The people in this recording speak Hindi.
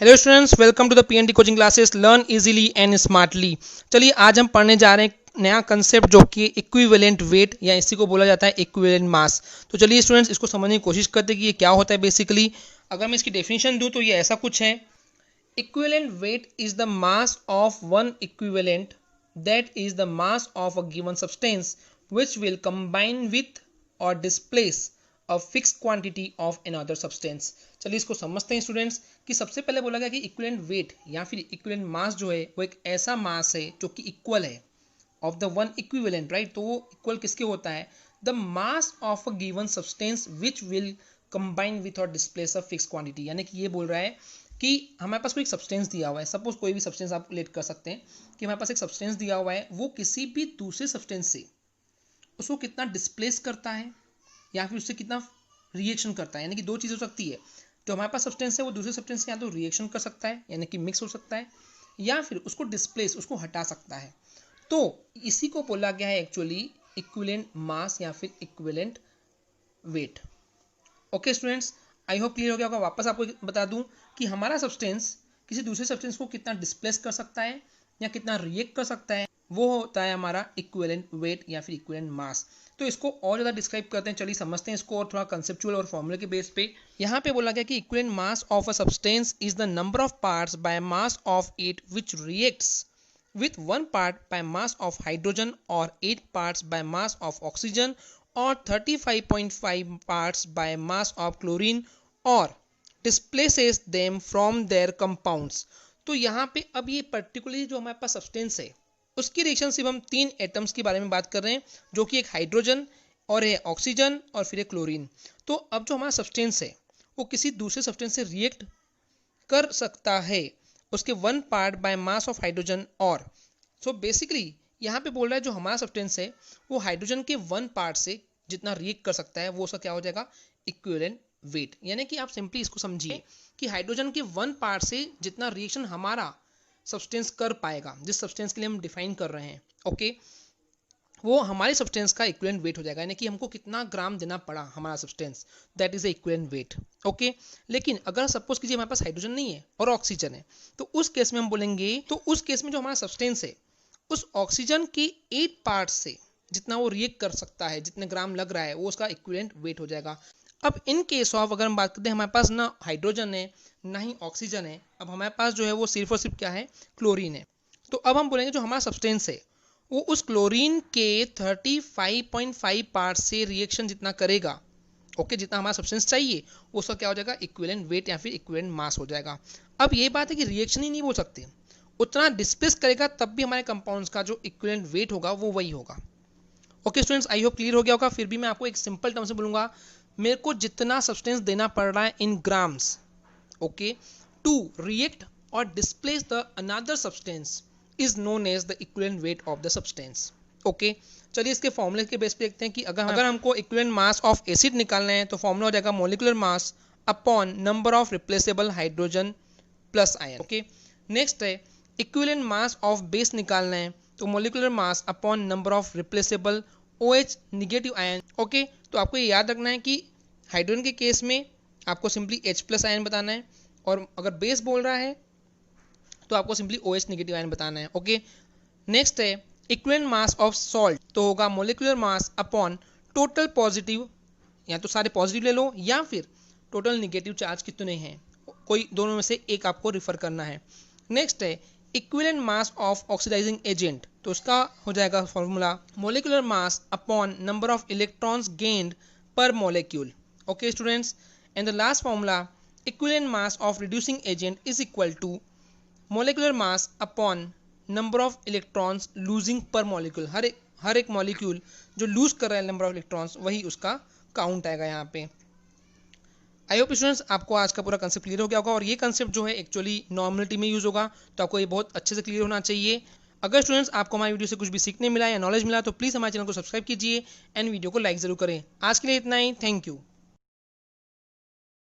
Hello students, welcome to the PNT coaching classes learn easily and smartly. चलिए आज हम पढ़ने जा रहे हैं एक नया कंसेप्ट जो कि इक्विवेलेंट वेट या इसी को बोला जाता है इक्विवेलेंट मास। तो चलिए स्टूडेंट्स इसको समझने की कोशिश करते हैं कि ये क्या होता है बेसिकली। अगर मैं इसकी डेफिनेशन दूं तो ये ऐसा कुछ है। Equivalent weight is the mass of one equivalent that is the mass of a given substance which will combine with or displace a fixed quantity of another substance। चलिए इसको समझते हैं स्टूडेंट्स कि सबसे पहले बोला गया कि इक्विवेलेंट वेट या फिर इक्विवेलेंट मास जो है वो एक ऐसा मास है जो कि इक्वल है of the one equivalent, right. तो वो इक्वल किसके होता है? The mass of a given substance which will combine with और डिस्प्लेस अ फिक्स क्वांटिटी। यानी कि ये बोल रहा है कि हमारे पास कोई सब्सटेंस दिया हुआ है, सपोज कोई भी सब्सटेंस आप लेट कर सकते हैं कि हमारे पास एक सब्सटेंस दिया हुआ है, वो किसी भी दूसरे सब्सटेंस से उसको कितना डिस्प्लेस करता है या फिर उससे कितना रिएक्शन करता है। यानी कि दो चीज़ हो सकती है, जो हमारे पास सब्सटेंस है वो दूसरे सब्सटेंस से या तो रिएक्शन कर सकता है यानी कि मिक्स हो सकता है, या फिर उसको डिस्प्लेस उसको हटा सकता है। तो इसी को बोला गया है एक्चुअली इक्विवेलेंट मास या फिर equivalent weight. Okay students, I hope clear हो गया होगा। वापस आपको बता दूं कि हमारा सब्सटेंस किसी दूसरे सब्सटेंस को कितना डिस्प्लेस कर सकता है या कितना रिएक्ट कर सकता है, वो होता है हमारा इक्विवेलेंट वेट या फिर इक्विवेलेंट मास। तो इसको और ज़्यादा डिस्क्राइब करते हैं, चलिए समझते हैं इसको और थोड़ा कंसेप्चुअल और फॉर्मूले के बेस पे। यहाँ पे बोला गया कि equivalent mass of a substance is the number of parts by mass of it which reacts with 1 part by mass of hydrogen or 8 parts by mass of oxygen or 35.5 parts by mass of chlorine or displaces them from their compounds। तो यहाँ पे अब ये पर्टिकुलरली जो हमारे पास सब्सटेंस है उसकी रिएक्शन सिर्फ हम 3 एटम्स के बारे में बात कर रहे हैं, जो कि एक हाइड्रोजन और है ऑक्सीजन और फिर एक क्लोरीन। तो अब जो हमारा सब्सटेंस है वो किसी दूसरे सब्सटेंस से रिएक्ट कर सकता है उसके 1 part by mass of hydrogen और सो बेसिकली यहाँ पे बोल रहा है जो हमारा सब्सटेंस है वो हाइड्रोजन के 1 पार्ट से जितना रिएक्ट कर सकता है वो उसका क्या हो जाएगा? Equivalent weight. यानी कि आप सिंपली इसको समझिए कि हाइड्रोजन के 1 पार्ट से जितना रिएक्शन हमारा सब्सटेंस कर पाएगा, जिस सब्सटेंस के लिए हम डिफाइन कर रहे हैं, ओके, वो हमारे सब्सटेंस का इक्विवेलेंट वेट हो जाएगा। यानी कि हमको कितना ग्राम देना पड़ा हमारा substance, that is the equivalent wait. Okay, लेकिन अगर सपोज कीजिए हमारे पास हाइड्रोजन नहीं है और ऑक्सीजन है, तो उस केस में हम बोलेंगे, तो उस केस में जो हमारा सब्सटेंस है उस ऑक्सीजन के 8 पार्ट से जितना वो रिएक्ट कर सकता है, जितने ग्राम लग रहा है, वो उसका इक्विवेलेंट वेट हो जाएगा। अब इन केस ऑफ अगर हम बात करते हैं हमारे पास ना हाइड्रोजन है ना ही ऑक्सीजन है, अब हमारे पास जो है वो सिर्फ और सिर्फ क्या है? क्लोरीन है। तो अब हम बोलेंगे जो हमारा सब्सटेंस है वो उस क्लोरीन के 35.5 पार्ट से रिएक्शन जितना करेगा, ओके, जितना हमारा सब्सटेंस चाहिए, वो उसका क्या हो जाएगा? इक्विवेलेंट वेट या फिर इक्विवेलेंट मास हो जाएगा। अब ये बात है कि रिएक्शन ही नहीं बोल सकते, उतना डिस्प्लेस करेगा तब भी हमारे कंपाउंड्स का जो इक्विवेलेंट वेट होगा वो वही होगा। Okay students, I hope clear हो गया होगा। फिर भी मैं आपको एक सिंपल टर्म से बोलूंगा, मेरे को जितना सब्सटेंस देना पड़ रहा है in grams, okay, to react और displace the another substance is known as the equivalent weight of the substance. Okay, चलिए इसके फॉर्मूले के बेस पे देखते हैं कि अगर हमको इक्विवेलेंट मास ऑफ एसिड निकालना है तो फॉर्मूला हो जाएगा molecular mass upon number of replaceable hydrogen plus ion. Okay, next है इक्विवेलेंट मास ऑफ बेस निकालना है तो molecular mass upon number of replaceable OH negative ion. Okay, तो आपको ये याद रखना है कि हाइड्रोजन के केस में आपको सिंपली H प्लस आयन बताना है, और अगर बेस बोल रहा है तो आपको सिंपली OH निगेटिव आयन बताना है। ओके, नेक्स्ट है इक्विवेलेंट मास ऑफ सॉल्ट, तो होगा molecular mass upon total positive, या तो सारे पॉजिटिव ले लो या फिर टोटल निगेटिव चार्ज कितने हैं, कोई दोनों में से एक आपको रिफर करना है। नेक्स्ट है equivalent mass of oxidising agent, तो उसका हो जाएगा formula molecular mass upon number of electrons gained per molecule. Okay students, and the last formula equivalent mass of reducing agent is equal to molecular mass upon number of electrons losing per molecule. हर एक मॉलिक्यूल जो लूज कर रहा है नंबर ऑफ इलेक्ट्रॉन्स, वही उसका काउंट आएगा यहाँ पे। आई होप स्टूडेंट्स आपको आज का पूरा कंसेप्ट क्लियर हो गया होगा, और ये कंसेप्ट जो है एक्चुअली नॉर्मलिटी में यूज होगा, तो आपको ये बहुत अच्छे से क्लियर होना चाहिए। अगर स्टूडेंट्स आपको हमारी वीडियो से कुछ भी सीखने मिला या नॉलेज मिला तो प्लीज़ हमारे चैनल को सब्सक्राइब कीजिए एंड वीडियो को लाइक जरूर करें। आज के लिए इतना ही, थैंक यू।